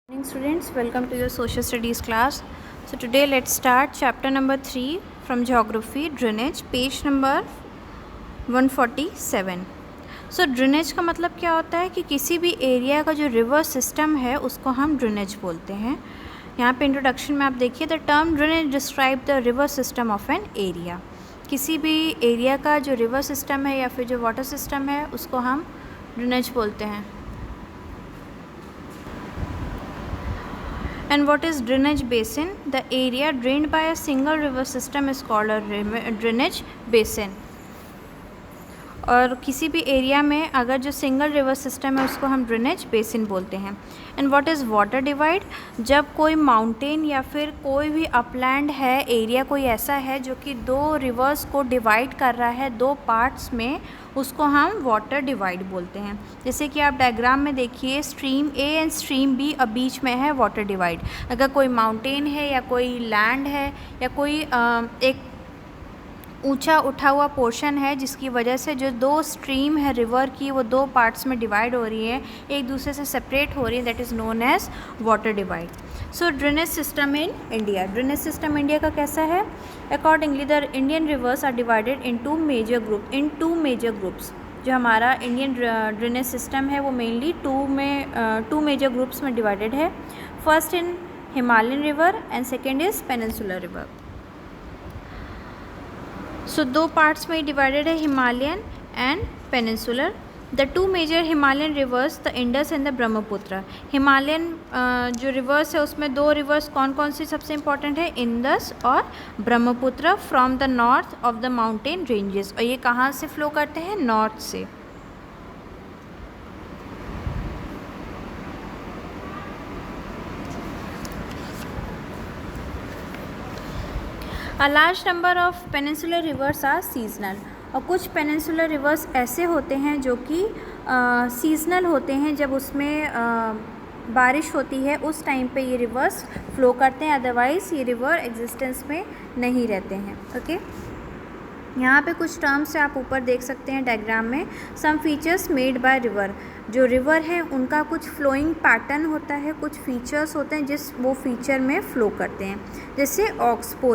Morning students, welcome to your social studies class. So today let's start chapter number 3 from geography, drainage, page number 147. So drainage का मतलब क्या होता है कि किसी भी एरिया का जो रिवर सिस्टम है उसको हम ड्रेनेज बोलते हैं. यहाँ पे इंट्रोडक्शन में आप देखिए, the term drainage describe the river system of an area. किसी भी एरिया का जो रिवर सिस्टम है या फिर जो वाटर सिस्टम है उसको हम ड्रेनेज बोलते हैं. And what is drainage basin? The area drained by a single river system is called a drainage basin. और किसी भी एरिया में अगर जो सिंगल रिवर सिस्टम है उसको हम ड्रेनेज बेसिन बोलते हैं. And what is water divide? जब कोई माउंटेन या फिर कोई भी अपलैंड है, एरिया कोई ऐसा है जो कि दो रिवर्स को डिवाइड कर रहा है दो पार्ट्स में, उसको हम वाटर डिवाइड बोलते हैं. जैसे कि आप डायग्राम में देखिए, stream A and stream B अब बीच में है वाटर डिवाइड. अगर कोई माउंटेन है या कोई लैंड है या कोई एक ऊंचा उठा हुआ पोर्शन है जिसकी वजह से जो दो स्ट्रीम है रिवर की वो दो पार्ट्स में डिवाइड हो रही है, एक दूसरे से सेपरेट हो रही है, that is known as water divide. So drainage system in India. Drainage system India का कैसा है? Accordingly the Indian rivers are divided in two major groups. जो हमारा इंडियन ड्रेनेज सिस्टम है वो मेनली टू मेजर ग्रुप्स में divided है. First in Himalayan river and second is peninsular river. So दो पार्ट्स में डिवाइडेड है, Himalayan and peninsular. The two major Himalayan rivers, the Indus and the Brahmaputra. Himalayan जो reverse है उसमें दो reverse कौन कौन सी सबसे इंपॉर्टेंट है? इंडस और Brahmaputra, from the north of the mountain ranges. और ये कहाँ से फ्लो करते हैं? नॉर्थ से. A large number of peninsular rivers are seasonal. और कुछ पेनिनसुलर रिवर्स ऐसे होते हैं जो कि सीजनल होते हैं. जब उसमें बारिश होती है उस टाइम पे ये रिवर्स फ्लो करते हैं, अदरवाइज़ ये रिवर एग्जिस्टेंस में नहीं रहते हैं. ओके, यहाँ पे कुछ टर्म्स आप ऊपर देख सकते हैं डायग्राम में. Some features made by river. जो रिवर है उनका कुछ फ्लोइंग पैटर्न होता है, कुछ फीचर्स होते हैं जिस वो फीचर में फ़्लो करते हैं. जैसे ऑक्सबो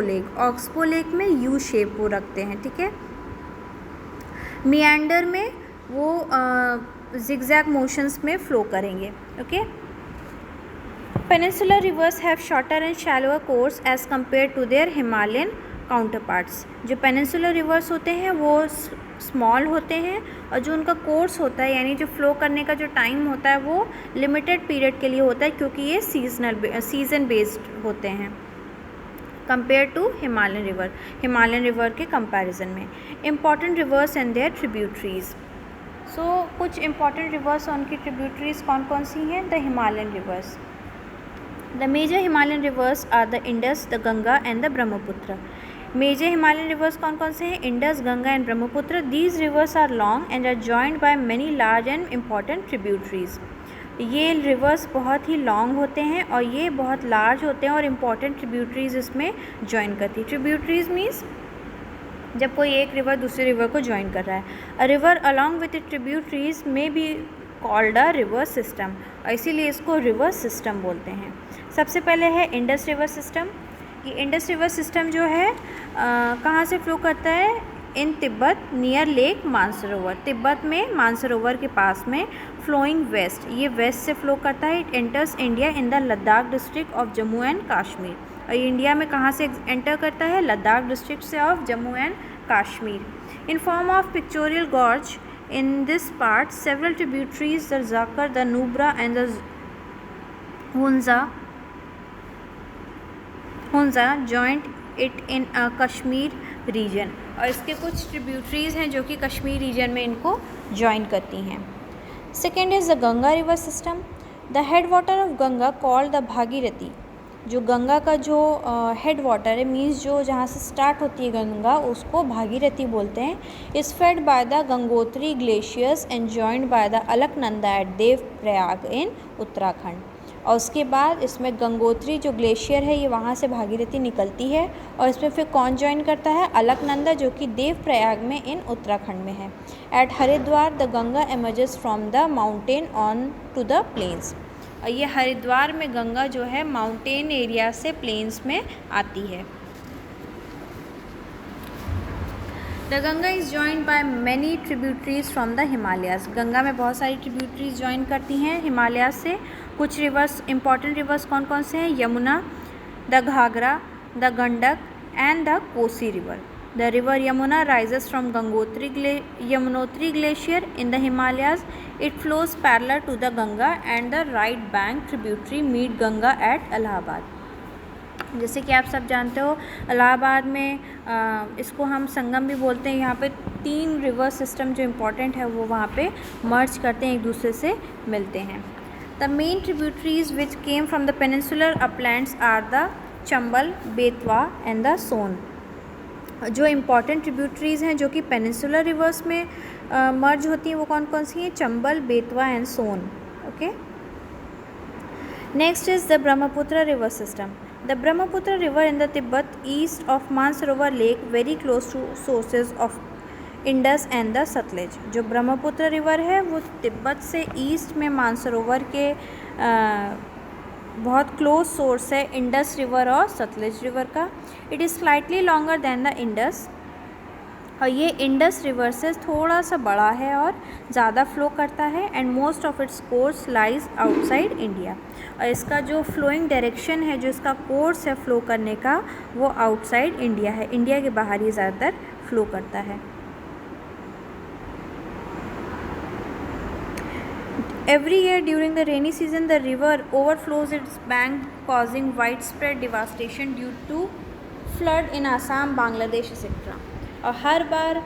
लेक में यू शेप वो रखते हैं, ठीक है. मियांडर में वो जिगजैग मोशंस में फ़्लो करेंगे. Okay. Peninsular rivers have shorter and shallower course as compared to their Himalayan counterparts. जो पेनिनसुलर रिवर्स होते हैं वो स्मॉल होते हैं और जो उनका कोर्स होता है यानी जो फ्लो करने का जो टाइम होता है वो लिमिटेड पीरियड के लिए होता है, क्योंकि ये सीज़न बेस्ड होते हैं कंपेयर टू हिमालयन रिवर के कंपैरिजन में. Important rivers and their tributaries. So कुछ इम्पॉर्टेंट रिवर्स और उनकी ट्रिब्यूटरीज कौन कौन सी हैं? The Himalayan rivers. The major Himalayan rivers are the Indus, the Ganga and the Brahmaputra. Major Himalayan rivers कौन कौन से हैं? Indus, Ganga and Brahmaputra. These rivers are long and are joined by many large and important tributaries. ये rivers बहुत ही long होते हैं और ये बहुत लार्ज होते हैं और इम्पॉर्टेंट ट्रिब्यूटरीज इसमें ज्वाइन करती है. ट्रिब्यूटरीज मीन्स जब कोई एक रिवर दूसरे रिवर को ज्वाइन कर रहा है. A river along with tributaries में भी कॉल्ड अ रिवर सिस्टम, और इसीलिए इसको रिवर सिस्टम बोलते हैं. सबसे पहले है इंडस रिवर सिस्टम. ये इंडस रिवर सिस्टम जो है कहाँ से फ्लो करता है? इन तिब्बत नियर लेक मानसरोवर. तिब्बत में मानसरोवर के पास में, फ्लोइंग वेस्ट. ये वेस्ट से फ्लो करता है. It enters India in the Ladakh district of Jammu and Kashmir. और ये इंडिया में कहाँ से एंटर करता है? लद्दाख डिस्ट्रिक्ट से of Jammu and Kashmir. In form of pictorial gorge in this part, several tributaries, the Zakar, the Nubra and the Hunza joined it in a Kashmir region. और इसके कुछ ट्रिब्यूटरीज हैं जो कि कश्मीर रीजन में इनको ज्वाइन करती हैं. Second is the Ganga river system. The head water of Ganga called the Bhagirathi. जो गंगा का जो हेड वाटर है, मीन्स जो जहाँ से स्टार्ट होती है गंगा, उसको भागीरथी बोलते हैं. Is fed by the Gangotri glaciers and joined by the Alaknanda at Devprayag in Uttarakhand. और उसके बाद इसमें गंगोत्री जो ग्लेशियर है ये वहाँ से भागीरथी निकलती है और इसमें फिर कौन ज्वाइन करता है? अलकनंदा, जो कि देवप्रयाग में इन उत्तराखंड में है. At Haridwar the Ganga emerges from the mountain on to the plains. और ये हरिद्वार में गंगा जो है माउंटेन एरिया से प्लेन्स में आती है। The Ganga is joined by many tributaries from the Himalayas. Ganga में बहुत सारी ट्रिब्यूटरीज ज्वाइन करती हैं हिमालय से। कुछ रिवर्स, इंपॉर्टेंट रिवर्स कौन कौन से हैं? Yamuna, the Ghaghara, the Gandak and the Kosi river. The river Yamuna rises from Yamunotri Glacier in the Himalayas. It flows parallel to the Ganga and the right bank tributary meet Ganga at Allahabad. जैसे कि आप सब जानते हो इलाहाबाद में इसको हम संगम भी बोलते हैं। यहाँ पे 3 रिवर सिस्टम जो इम्पोर्टेंट है वो वहाँ पे मर्ज करते हैं, एक दूसरे से मिलते हैं। The main tributaries which came from the peninsular uplands are the Chambal, Betwa and the Son. जो इम्पॉर्टेंट ट्रिब्यूटरीज़ हैं जो कि पेनिनसुलर रिवर्स में मर्ज होती हैं वो कौन कौन सी हैं? Chambal, Betwa and Son. Okay, next is the Brahmaputra river system. The Brahmaputra river in the Tibet east of Mansarovar lake very close to sources of Indus and the Sutlej. जो ब्रह्मपुत्र रिवर है वो तिब्बत से ईस्ट में मानसरोवर के बहुत क्लोज सोर्स है इंडस रिवर और सतलेज रिवर का। It is slightly longer than the Indus, और ये इंडस रिवर से थोड़ा सा बड़ा है और ज़्यादा फ्लो करता है। And most of its course lies outside India, और इसका जो फ्लोइंग डायरेक्शन है, जो इसका कोर्स है फ्लो करने का, वो आउटसाइड इंडिया है, इंडिया के बाहर ही ज़्यादातर फ्लो करता है। Every year during the rainy season, the river overflows its bank, causing widespread devastation due to flood in Assam, Bangladesh, etc. और हर बार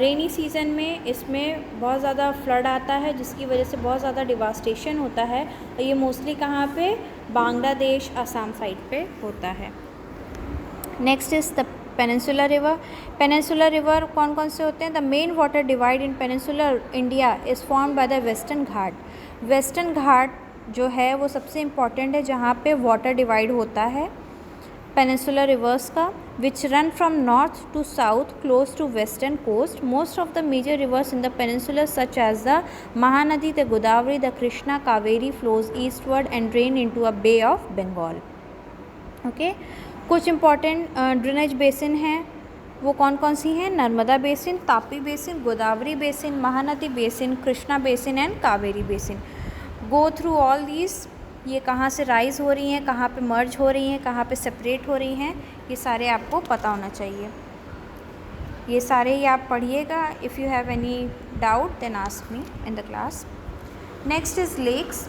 रेनी सीज़न में इसमें बहुत ज़्यादा फ्लड आता है, जिसकी वजह से बहुत ज़्यादा डिवास्टेशन होता है। और ये मोस्टली कहाँ पे? बांग्लादेश, असम साइड पे होता है। Next is the peninsular river. Peninsular river कौन कौन से होते हैं? The main water divide in peninsular India is formed by the Western Ghat. Western Ghat जो है वो सबसे इम्पॉर्टेंट है जहाँ पे वाटर डिवाइड होता है पेनिनसुलर रिवर्स का, which run from north to south close to western coast. Most of the major rivers in the peninsular such as the Mahanadi, the Godavari, the Krishna, Kaveri flows eastward and drain into a Bay of Bengal. Okay, कुछ important drainage basin हैं, वो कौन कौन सी हैं? Narmada basin, Tapi basin, Godavari basin, Mahanadi basin, Krishna basin and Kaveri basin. Go through all these. ये कहाँ से राइज हो रही हैं, कहाँ पे मर्ज हो रही हैं, कहाँ पे सेपरेट हो रही हैं, ये सारे आपको पता होना चाहिए। ये सारे ही आप पढ़िएगा। If you have any doubt then ask me in the class. Next is lakes.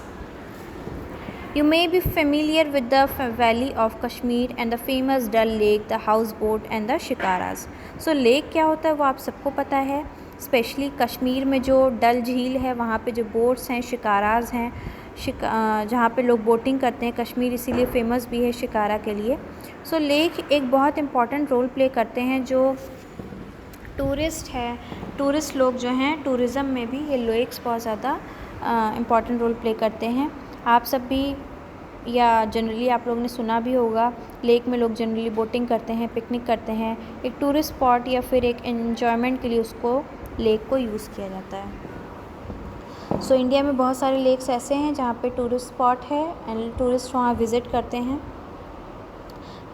You may be familiar with the valley of Kashmir and the famous Dal Lake, the houseboat and the shikaras. So lake क्या होता है वो आप सबको पता है। Specially Kashmir में जो डल झील है वहाँ पे जो बोट्स हैं, शिकाराज हैं, जहाँ पे लोग बोटिंग करते हैं। कश्मीर इसीलिए फेमस भी है शिकारा के लिए। सो लेक एक बहुत इम्पॉर्टेंट रोल प्ले करते हैं। जो टूरिस्ट लोग जो हैं, टूरिज़म में भी ये लेक्स बहुत ज़्यादा इम्पॉर्टेंट रोल प्ले करते हैं। आप सब भी या जनरली आप लोगों ने सुना भी होगा, लेक में लोग जनरली बोटिंग करते हैं, पिकनिक करते हैं। एक टूरिस्ट स्पॉट या फिर एक एन्जॉयमेंट के लिए उसको लेक को यूज़ किया जाता है। सो इंडिया में बहुत सारे लेक्स ऐसे हैं जहाँ पे टूरिस्ट स्पॉट है एंड टूरिस्ट वहाँ विज़िट करते हैं,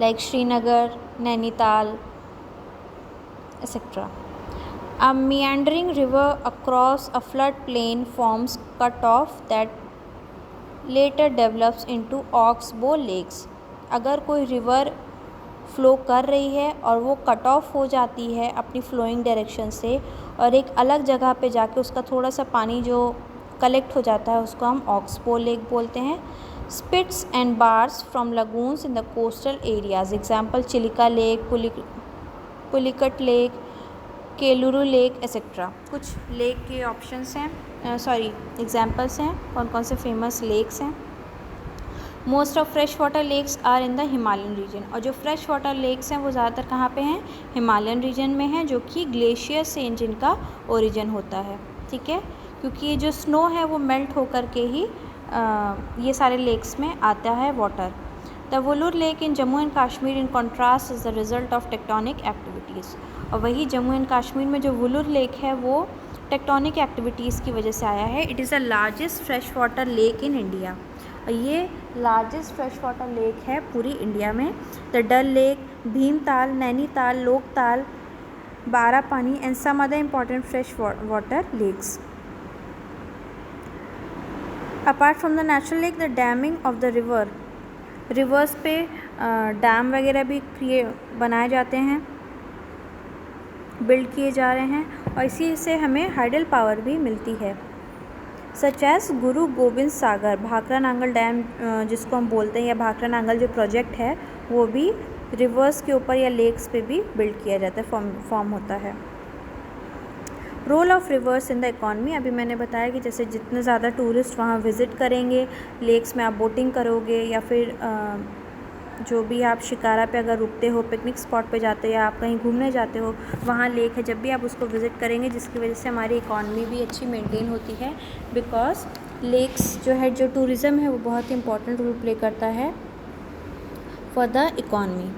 like Srinagar, Nainital etcetera. A meandering river across a flood plain forms cut-off that later develops into oxbow lakes. अगर कोई रिवर फ्लो कर रही है और वो कट ऑफ हो जाती है अपनी फ्लोइंग डायरेक्शन से और एक अलग जगह पे जाके उसका थोड़ा सा पानी जो कलेक्ट हो जाता है उसको हम ऑक्सबो लेक बोलते हैं। Spits and bars from lagoons in the coastal areas, example Chilika lake, Pulicat lake, Kolleru lake etcetera. कुछ लेक के ऑप्शंस हैं, एग्जाम्पल्स हैं कौन कौन से फेमस लेक्स हैं। Most of fresh water lakes are in the Himalayan region. और जो फ्रेश वाटर लेक्स हैं वो ज़्यादातर कहाँ पे हैं? हिमालयन रीजन में हैं, जो कि ग्लेशियर से जिनका ओरिजिन होता है। ठीक है, क्योंकि ये जो स्नो है वो मेल्ट होकर के ही ये सारे लेक्स में आता है water. The Wular lake in Jammu and Kashmir in contrast is the result of tectonic activities. और वही जम्मू एंड कश्मीर में जो वुलूर लेक है वो टेक्टोनिक एक्टिविटीज़ की वजह से आया है। It is the largest fresh water lake in India. ये लार्जेस्ट फ्रेश वाटर लेक है पूरी इंडिया में। The Dal lake, Bhimtal, Nainital, Loktal, Barapani and some other important fresh water lakes. Apart from the natural lake, the damming of the rivers पे dam वगैरह भी बनाए जाते हैं, बिल्ड किए जा रहे हैं, और इसी से हमें हाइडल पावर भी मिलती है। सच एज गुरु गोविंद सागर, भाखरा नांगल डैम जिसको हम बोलते हैं, या भाखरा नांगल जो प्रोजेक्ट है वो भी रिवर्स के ऊपर या लेक्स पे भी बिल्ड किया जाता है, फॉर्म होता है। Role of rivers in the economy, अभी मैंने बताया कि जैसे जितने ज़्यादा टूरिस्ट वहाँ विज़िट करेंगे, लेक्स में आप बोटिंग करोगे या फिर जो भी आप शिकारा पे अगर रुकते हो, पिकनिक स्पॉट पे जाते हो या आप कहीं घूमने जाते हो, वहाँ लेक है, जब भी आप उसको विज़िट करेंगे, जिसकी वजह से हमारी इकॉनमी भी अच्छी मेंटेन होती है, बिकॉज लेक्स जो है, जो टूरिज़्म है वो बहुत ही इंपॉर्टेंट रोल प्ले करता है for the economy.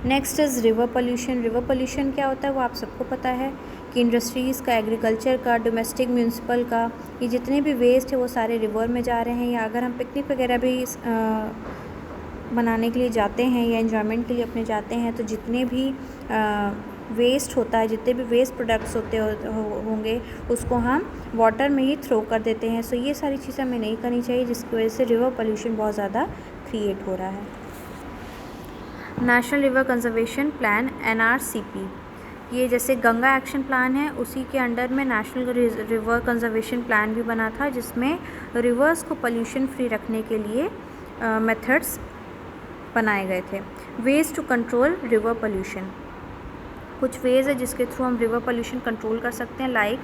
Next is river pollution. River pollution क्या होता है वो आप सबको पता है कि इंडस्ट्रीज़ का, एग्रीकल्चर का, डोमेस्टिक, म्यूनसिपल का, ये जितने भी वेस्ट है वो सारे रिवर में जा रहे हैं। या अगर हम पिकनिक वगैरह भी मनाने के लिए जाते हैं या एंजॉयमेंट के लिए अपने जाते हैं, तो जितने भी वेस्ट होता है, जितने भी वेस्ट प्रोडक्ट्स होंगे उसको हम वाटर में ही थ्रो कर देते हैं। सो ये सारी चीज़ें हमें नहीं करनी चाहिए, जिसकी वजह से रिवर पोल्यूशन बहुत ज़्यादा क्रिएट हो रहा है। National river conservation plan NRCP, ये जैसे गंगा एक्शन प्लान है उसी के अंडर में नेशनल रिवर कंजर्वेशन प्लान भी बना था, जिसमें रिवर्स को पोल्यूशन फ्री रखने के लिए मेथड्स बनाए गए थे। Ways to control river pollution, कुछ वेज है जिसके थ्रू हम रिवर पोल्यूशन कंट्रोल कर सकते हैं। लाइक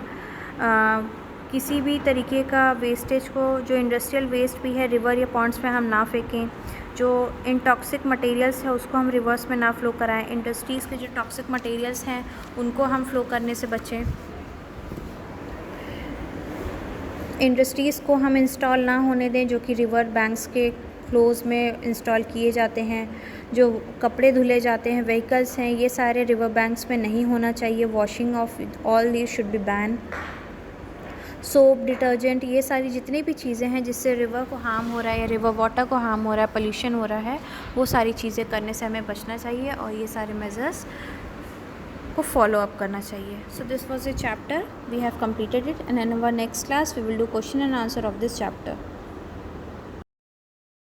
किसी भी तरीके का वेस्टेज को, जो इंडस्ट्रियल वेस्ट भी है, रिवर या पॉन्ड्स में हम ना फेंकें। जो इनटॉक्सिक मटेरियल्स है उसको हम रिवर्स में ना फ्लो कराएं। इंडस्ट्रीज़ के जो टॉक्सिक मटेरियल्स हैं उनको हम फ्लो करने से बचें। इंडस्ट्रीज़ को हम इंस्टॉल ना होने दें जो कि रिवर बैंक्स के फ्लोज़ में इंस्टॉल किए जाते हैं। जो कपड़े धुले जाते हैं, व्हीकल्स हैं, ये सारे रिवर बैंक्स में नहीं होना चाहिए। Washing of all these should be ban. Soap, detergent, ये सारी जितनी भी चीज़ें हैं जिससे रिवर को हार्म हो रहा है या रिवर वाटर को हार्म हो रहा है, पोल्यूशन हो रहा है, वो सारी चीज़ें करने से हमें बचना चाहिए और ये सारे मेजर्स को फॉलो अप करना चाहिए। So this was a chapter, we have completed it, and in our next class we will do question and answer of this chapter.